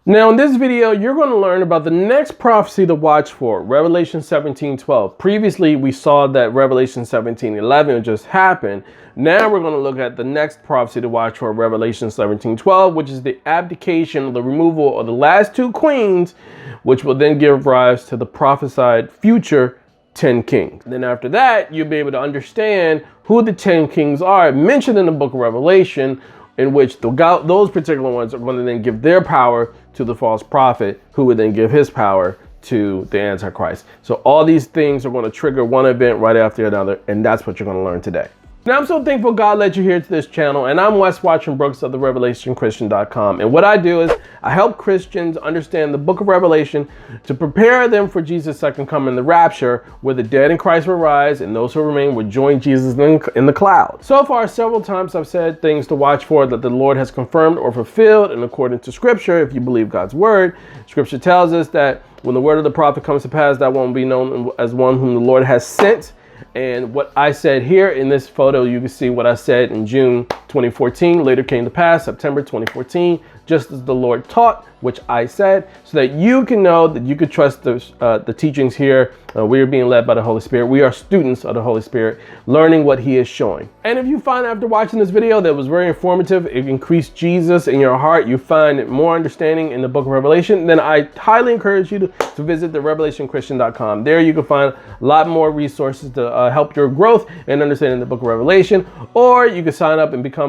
Now in this video, you're going to learn about the next prophecy to watch for, Revelation 17:12. Previously, we saw that Revelation 17:11 just happened. Now we're going to look at the next prophecy to watch for, Revelation 17:12, which is the abdication or the removal of the last two queens, which will then give rise to the prophesied future 10 kings. Then after that, you'll be able to understand who the 10 kings are mentioned in the book of Revelation, in which those particular ones are going to then give their power to the false prophet, who would then give his power to the Antichrist. So all these things are going to trigger one event right after another, and that's what you're going to learn today. Now, I'm so thankful God led you here to this channel, and I'm Wes Watchman Brooks of the RevelationChristian.com. And what I do is I help Christians understand the book of Revelation to prepare them for Jesus' second coming, the rapture, where the dead in Christ will rise and those who remain will join Jesus in the cloud. So far, several times I've said things to watch for that the Lord has confirmed or fulfilled, and according to Scripture, if you believe God's word, Scripture tells us that when the word of the prophet comes to pass, that one will be known as one whom the Lord has sent. And what I said here in this photo, you can see what I said in June 2014, later came to pass, September 2014, just as the Lord taught, which I said, so that you can know that you could trust the teachings here. We are being led by the Holy Spirit. We are students of the Holy Spirit, learning what he is showing. And if you find after watching this video that was very informative, it increased Jesus in your heart, you find more understanding in the book of Revelation, then I highly encourage you to visit the RevelationChristian.com. There you can find a lot more resources to help your growth and understanding the book of Revelation, or you can sign up and become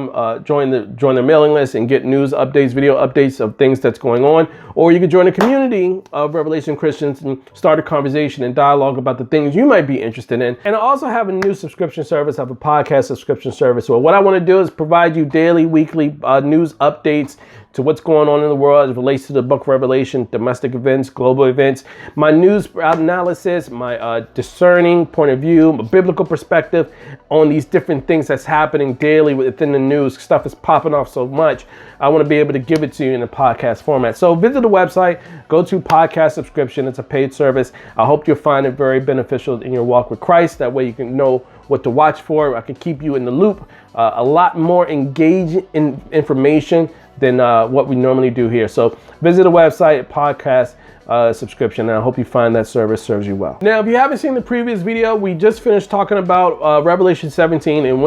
join their mailing list and get news updates, video updates of things that's going on, or you can join a community of Revelation Christians and start a conversation and dialogue about the things you might be interested in. And I also have a new subscription service. I have a podcast subscription service. So what I want to do is provide you daily, weekly news updates to what's going on in the world as it relates to the book of Revelation, domestic events, global events, my news analysis, my discerning point of view, my biblical perspective on these different things that's happening daily within the news. Stuff is popping off so much. I want to be able to give it to you in a podcast format. So visit the website, go to podcast subscription. It's a paid service. I hope you'll find it very beneficial in your walk with Christ. That way you can know what to watch for. I can keep you in the loop, a lot more engaging in information than what we normally do here. So visit the website, podcast subscription, and I hope you find that service serves you well. Now, if you haven't seen the previous video, we just finished talking about Revelation 17, and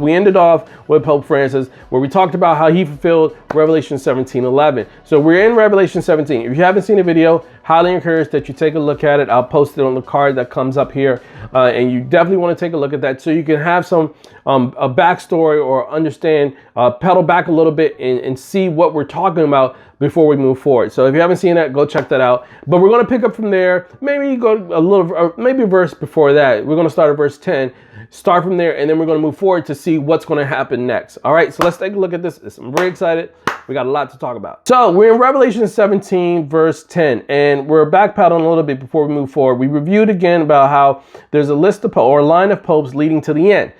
we ended off with Pope Francis, where we talked about how he fulfilled Revelation 17:11. So we're in Revelation 17. If you haven't seen the video, highly encourage that you take a look at it. I'll post it on the card that comes up here, and you definitely want to take a look at that so you can have some a backstory or understand, pedal back a little bit and see what we're talking about before we move forward. So if you haven't seen that, go check that out. But we're going to pick up from there. Maybe go a little, maybe a verse before that. We're going to start at verse 10, start from there, and then we're going to move forward to see what's going to happen next. All right, so let's take a look at this. I'm very excited. We got a lot to talk about. So we're in Revelation 17, verse 10, and we're backpedaling a little bit before we move forward. We reviewed again about how there's a list of or a line of popes leading to the end.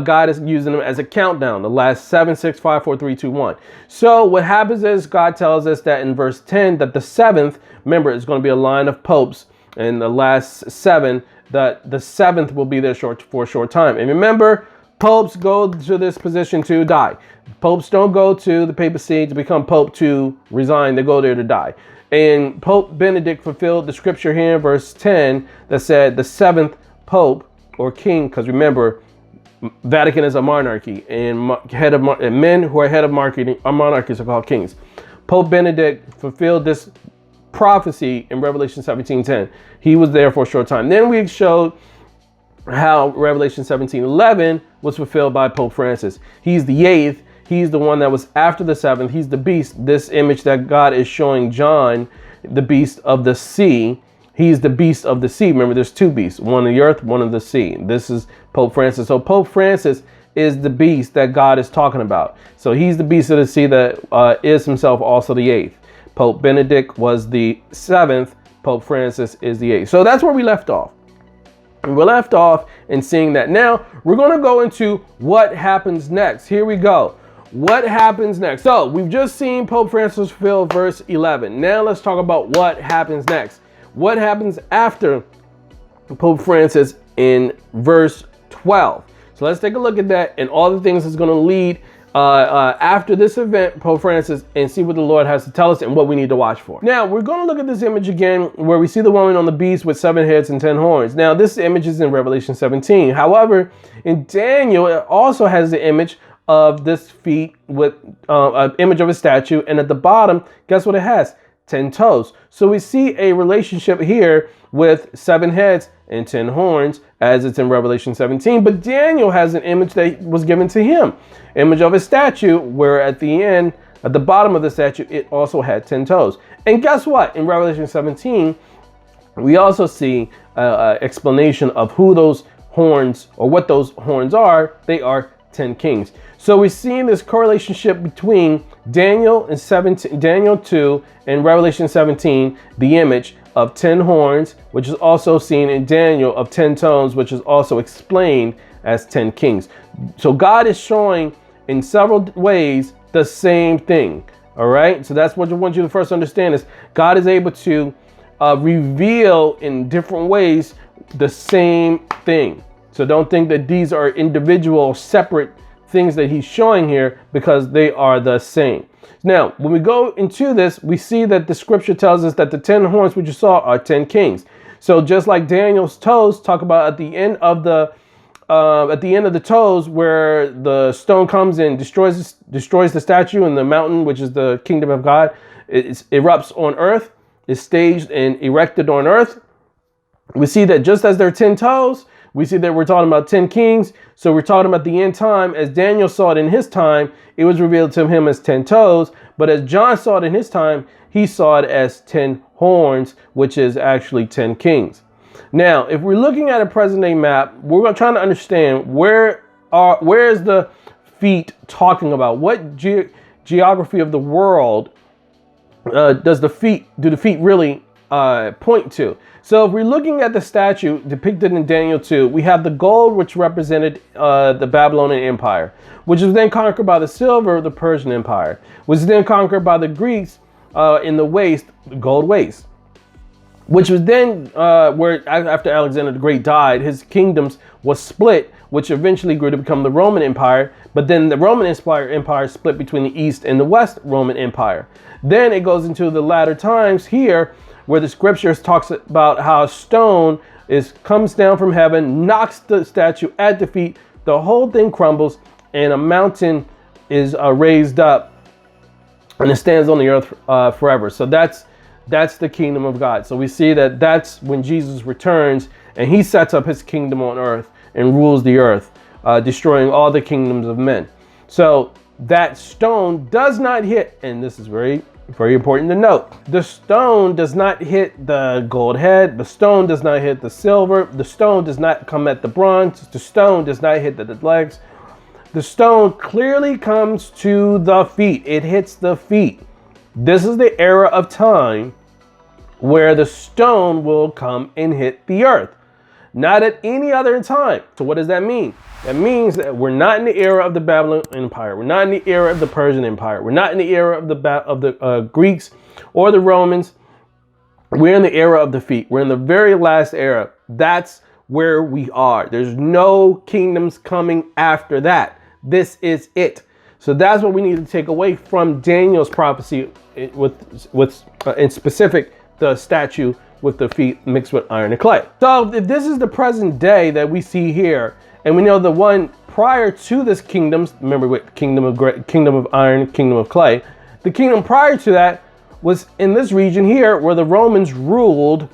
God is using them as a countdown, the last 7, 6, 5, 4, 3, 2, 1. So what happens is God tells us that in verse 10 that the seventh, remember, it's going to be a line of popes, and the last 7, that the seventh will be there for a short time. And remember, popes go to this position to die. Popes don't go to the papacy to become pope to resign. They go there to die. And Pope Benedict fulfilled the scripture here in verse 10 that said the seventh pope or king, because remember, Vatican is a monarchy, and men who are head of monarchies are called kings. Pope Benedict fulfilled this prophecy in Revelation 17:10. He was there for a short time. Then we showed how Revelation 17:11 was fulfilled by Pope Francis. He's the 8th. He's the one that was after the 7th. He's the beast. This image that God is showing John, the beast of the sea. He's the beast of the sea. Remember, there's two beasts, one of the earth, one of the sea. This is Pope Francis. So Pope Francis is the beast that God is talking about. So he's the beast of the sea that is himself also the 8th. Pope Benedict was the 7th. Pope Francis is the 8th. So that's where we left off. And we're left off in seeing that. Now we're going to go into what happens next. Here we go. What happens next? So we've just seen Pope Francis fulfill verse 11. Now let's talk about what happens next. What happens after Pope Francis in verse 12? So let's take a look at that and all the things that's going to lead after this event, Pope Francis, and see what the Lord has to tell us and what we need to watch for. Now, we're going to look at this image again where we see the woman on the beast with 7 heads and 10 horns. Now, this image is in Revelation 17. However, in Daniel, it also has the image of this feet with an image of a statue. And at the bottom, guess what it has? 10 toes. So we see a relationship here with 7 heads and 10 horns as it's in Revelation 17. But Daniel has an image that was given to him, image of a statue, where at the end, at the bottom of the statue, it also had 10 toes. And guess what? In Revelation 17, we also see an explanation of who those horns, or what those horns are. They are 10 kings. So we're seeing this correlation between Daniel 2 and Revelation 17, the image of 10 horns, which is also seen in Daniel, of 10 toes, which is also explained as 10 kings. So God is showing in several ways the same thing. All right. So that's what I want you to first understand, is God is able to reveal in different ways the same thing. So don't think that these are individual, separate things that he's showing here, because they are the same. Now, when we go into this, we see that the scripture tells us that the 10 horns which you saw are 10 kings. So just like Daniel's toes talk about at the end of the toes, where the stone comes and destroys the statue and the mountain, which is the kingdom of God, it erupts on earth, is staged and erected on earth. We see that just as there are 10 toes, we see that we're talking about 10 kings. So we're talking about the end time. As Daniel saw it in his time, it was revealed to him as 10 toes. But as John saw it in his time, he saw it as 10 horns, which is actually 10 kings. Now, if we're looking at a present day map, we're trying to understand where is the feet talking about? What geography of the world do the feet really point to? So if we're looking at the statue depicted in Daniel 2, we have the gold, which represented the Babylonian Empire, which was then conquered by the silver of the Persian Empire, which was then conquered by the Greeks in the waste, the gold waste, which was then where after Alexander the Great died, his kingdoms was split, which eventually grew to become the Roman Empire. But then the Roman Empire split between the East and the West Roman Empire. Then it goes into the latter times here, where the scriptures talks about how a stone comes down from heaven, knocks the statue at the feet, the whole thing crumbles, and a mountain is raised up, and it stands on the earth forever. So that's the kingdom of God. So we see that that's when Jesus returns, and he sets up his kingdom on earth and rules the earth, destroying all the kingdoms of men. So that stone does not hit, and this is very important to note, the stone does not hit the gold head, the stone does not hit the silver, the stone does not come at the bronze, the stone does not hit the legs. The stone clearly comes to the feet. It hits the feet. This is the era of time where the stone will come and hit the earth, not at any other time. So what does that mean? That means that we're not in the era of the Babylonian Empire. We're not in the era of the Persian Empire. We're not in the era of the Greeks or the Romans. We're in the era of the feet. We're in the very last era. That's where we are. There's no kingdoms coming after that. This is it. So that's what we need to take away from Daniel's prophecy with in specific, the statue with the feet mixed with iron and clay. So if this is the present day that we see here, and we know the one prior to this kingdoms, remember what kingdom of iron, kingdom of clay, the kingdom prior to that was in this region here where the Romans ruled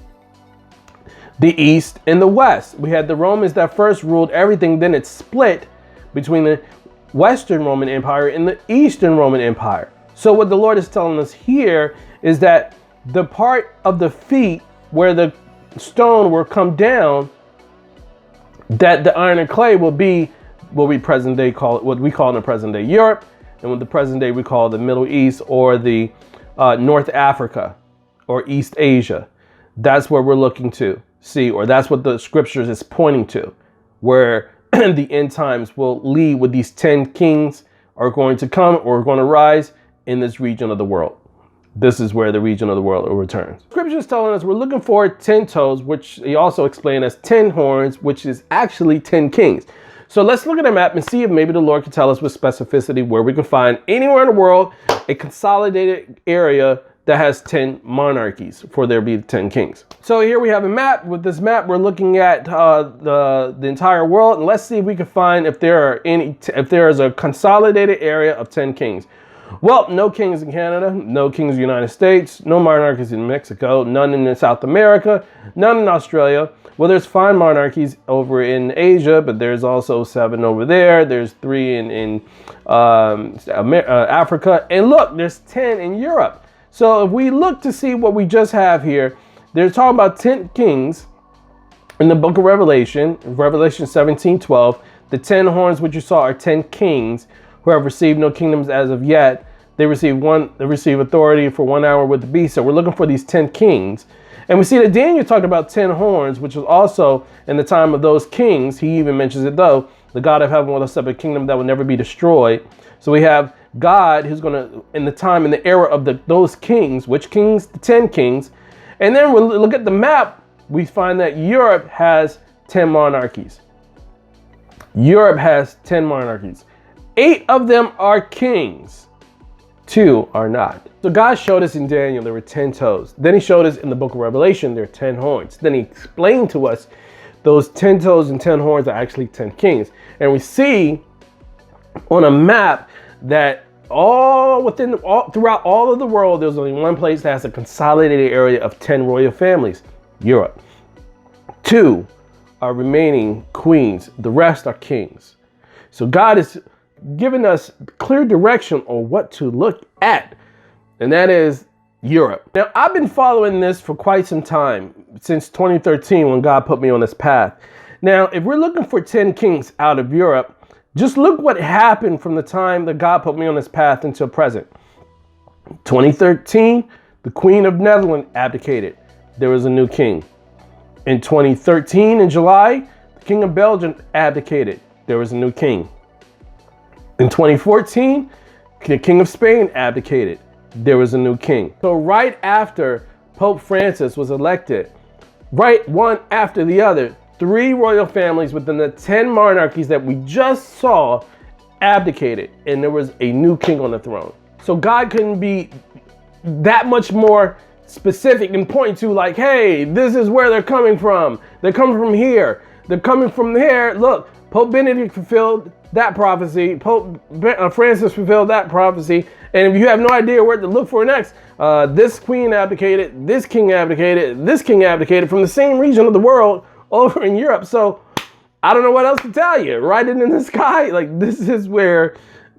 the East and the West. We had the Romans that first ruled everything, then it split between the Western Roman Empire and the Eastern Roman Empire. So what the Lord is telling us here is that the part of the feet where the stone will come down, that the iron and clay will be what we present day call it, what we call in the present day Europe, and what the present day we call the Middle East, or the North Africa or East Asia. That's where we're looking to see, or that's what the scriptures is pointing to, where the end times will lead with these 10 kings are going to come or are going to rise in this region of the world. This is where the region of the world returns. Scripture is telling us we're looking for 10 toes, which he also explained as 10 horns, which is actually 10 kings. So let's look at a map and see if maybe the Lord can tell us with specificity where we can find anywhere in the world a consolidated area that has 10 monarchies for there be 10 kings. So here we have a map. With this map, we're looking at the entire world, and let's see if we can find if there is a consolidated area of 10 kings. Well, no kings in Canada, no kings in the United States, no monarchies in Mexico, none in South America, none in Australia. Well, there's 5 monarchies over in Asia, but there's also 7 over there. There's 3 in Africa. And look, there's 10 in Europe. So if we look to see what we just have here, they're talking about 10 kings in the book of Revelation 17:12. The 10 horns which you saw are 10 kings who have received no kingdoms as of yet. They receive authority for 1 hour with the beast. So we're looking for these 10 kings. And we see that Daniel talked about 10 horns, which was also in the time of those kings. He even mentions it though. The God of heaven will set up a kingdom that will never be destroyed. So we have God who's going to, in the era of those kings, which kings? The 10 kings. And then we look at the map, we find that Europe has 10 monarchies. Europe has 10 monarchies. 8 of them are kings. 2 are not. So God showed us in Daniel there were 10 toes. Then he showed us in the book of Revelation there are 10 horns. Then he explained to us those 10 toes and 10 horns are actually 10 kings. And we see on a map that throughout all of the world, there's only one place that has a consolidated area of 10 royal families, Europe. 2 are remaining queens. The rest are kings. So God is giving us clear direction on what to look at, and that is Europe. Now, I've been following this for quite some time, since 2013 when God put me on this path. Now, if we're looking for 10 kings out of Europe, just look what happened from the time that God put me on this path until present. 2013, the Queen of Netherlands abdicated. There was a new king. In 2013, in July, the King of Belgium abdicated. There was a new king. In 2014, the King of Spain abdicated. There was a new king. So right after Pope Francis was elected, right one after the other, 3 royal families within the 10 monarchies that we just saw abdicated, and there was a new king on the throne. So God couldn't be that much more specific and point to like, hey, this is where they're coming from. They're coming from here. They're coming from there. Look, Pope Benedict fulfilled that prophecy. Pope Francis fulfilled that prophecy. And if you have no idea where to look for next, this queen abdicated, this king abdicated, this king abdicated from the same region of the world over in Europe. So I don't know what else to tell you. Write it in the sky. Like, this is where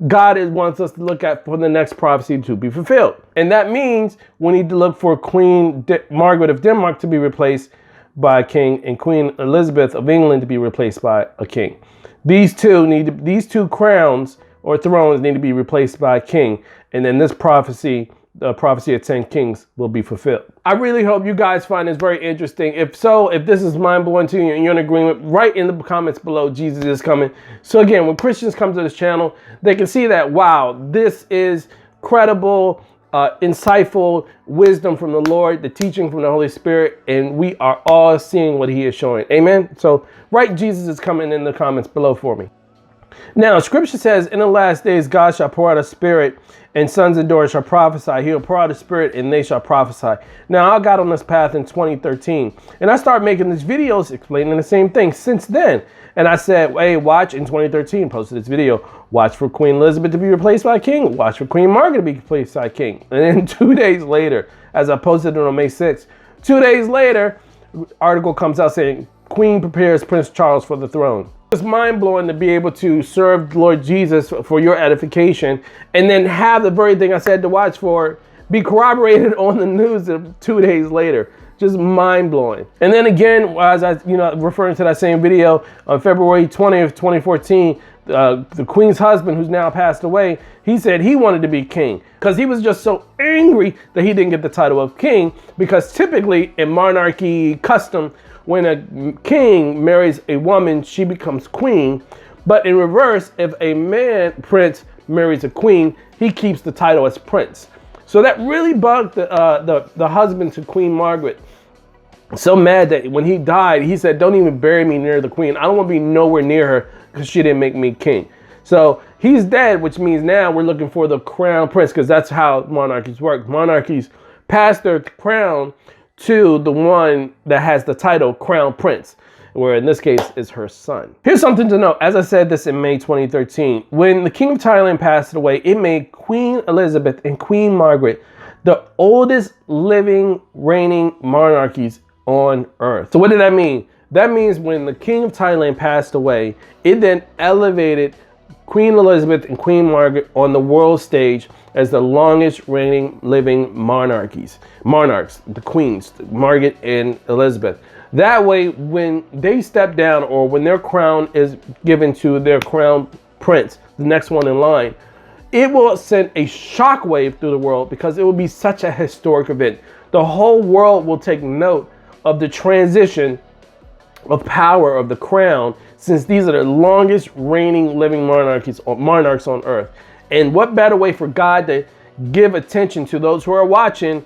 God wants us to look at for the next prophecy to be fulfilled. And that means we need to look for Queen Margrethe of Denmark to be replaced by a king and Queen Elizabeth of England to be replaced by a king. These two crowns or thrones need to be replaced by a king. And then this prophecy, the prophecy of 10 kings, will be fulfilled. I really hope you guys find this very interesting. If so, if this is mind-blowing to you and you're in agreement, write in the comments below, Jesus is coming. So again, when Christians come to this channel, they can see that, wow, this is credible, insightful wisdom from the Lord, the teaching from the Holy Spirit, and we are all seeing what he is showing. Amen. So write Jesus is coming in the comments below for me. Now, scripture says, in the last days, God shall pour out a spirit, and sons and daughters shall prophesy. He'll pour out a spirit, and they shall prophesy. Now, I got on this path in 2013, and I started making these videos explaining the same thing since then. And I said, hey, watch, in 2013, posted this video, watch for Queen Elizabeth to be replaced by a king. Watch for Queen Margaret to be replaced by a king. And then 2 days later, as I posted it on May 6th, 2 days later, article comes out saying, Queen prepares Prince Charles for the throne. It's mind-blowing to be able to serve Lord Jesus for your edification and then have the very thing I said to watch for be corroborated on the news 2 days later. Just mind-blowing. And then again, as I, referring to that same video, on February 20th, 2014, the Queen's husband, who's now passed away, he said he wanted to be king because he was just so angry that he didn't get the title of king, because typically in monarchy custom, when a king marries a woman, she becomes queen. But in reverse, if a prince marries a queen, he keeps the title as prince. So that really bugged the husband to Queen Margaret. So mad that when he died, he said, don't even bury me near the queen. I don't want to be nowhere near her. because she didn't make me king. So he's dead, which means now we're looking for the crown prince, because that's how monarchies work. Monarchies pass their crown to the one that has the title crown prince, where in this case is her son. Here's something to know. As I said this in May 2013, when the King of Thailand passed away, it made Queen Elizabeth and Queen Margaret the oldest living reigning monarchies on earth. So what did that mean? That means when the King of Thailand passed away, it then elevated Queen Elizabeth and Queen Margaret on the world stage as the longest reigning living monarchs, the queens, Margaret and Elizabeth. That way, when they step down or when their crown is given to their crown prince, the next one in line, it will send a shockwave through the world, because it will be such a historic event. The whole world will take note of the transition of power of the crown, since these are the longest reigning living monarchs on earth. And what better way for God to give attention to those who are watching,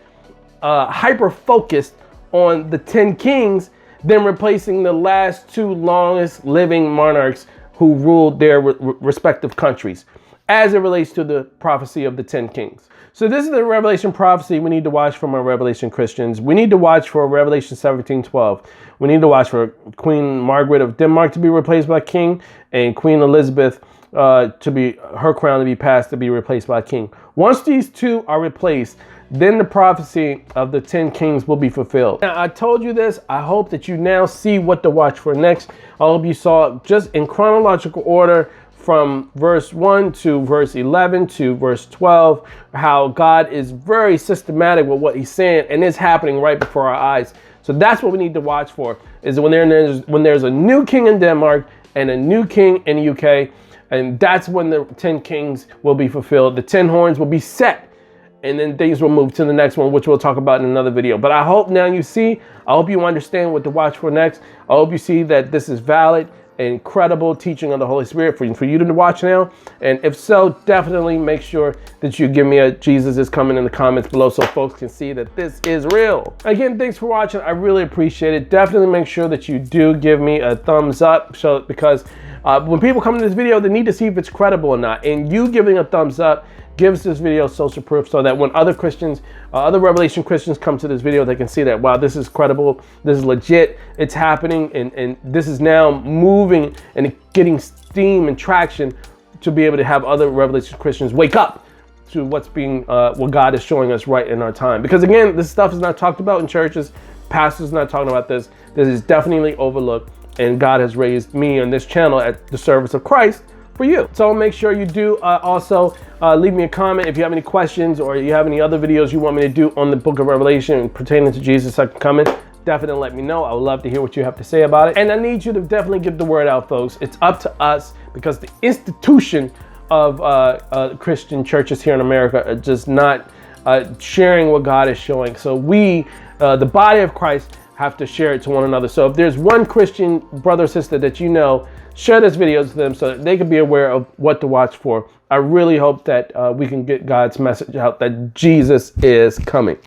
hyper focused on the 10 kings, than replacing the last 2 longest living monarchs who ruled their respective countries, as it relates to the prophecy of the 10 kings. So this is the Revelation prophecy we need to watch from our Revelation Christians. We need to watch for Revelation 17:12. We need to watch for Queen Margaret of Denmark to be replaced by king, and Queen Elizabeth to be her crown to be passed to be replaced by king. Once these two are replaced, then the prophecy of the 10 kings will be fulfilled. Now, I told you this. I hope that you now see what to watch for next. I hope you saw just in chronological order from verse 1 to verse 11 to verse 12, how God is very systematic with what he's saying, and it's happening right before our eyes. So that's what we need to watch for, is when there's a new king in Denmark and a new king in the UK, and that's when the 10 kings will be fulfilled. The 10 horns will be set, and then things will move to the next one, which we'll talk about in another video. But I hope now you see, I hope you understand what to watch for next. I hope you see that this is valid, incredible teaching of the Holy Spirit for you to watch now. And if so, definitely make sure that you give me a Jesus is coming in the comments below, so folks can see that this is real. Again, thanks for watching. I really appreciate it. Definitely make sure that you do give me a thumbs up, because when people come to this video, they need to see if it's credible or not. And you giving a thumbs up gives this video social proof, so that when other Christians, other Revelation Christians come to this video, they can see that, wow, this is credible, this is legit, it's happening, and this is now moving and getting steam and traction to be able to have other Revelation Christians wake up to what's being, what God is showing us right in our time. Because again, this stuff is not talked about in churches. Pastors not talking about this. This is definitely overlooked, and God has raised me on this channel at the service of Christ for you. So make sure you do also leave me a comment if you have any questions, or you have any other videos you want me to do on the book of Revelation pertaining to Jesus' second coming. Definitely let me know. I would love to hear what you have to say about it. And I need you to definitely get the word out, folks. It's up to us, because the institution of Christian churches here in America are just not sharing what God is showing. So we, the body of Christ, have to share it to one another. So if there's one Christian brother or sister that you know, share this video to them so that they can be aware of what to watch for. I really hope that we can get God's message out that Jesus is coming.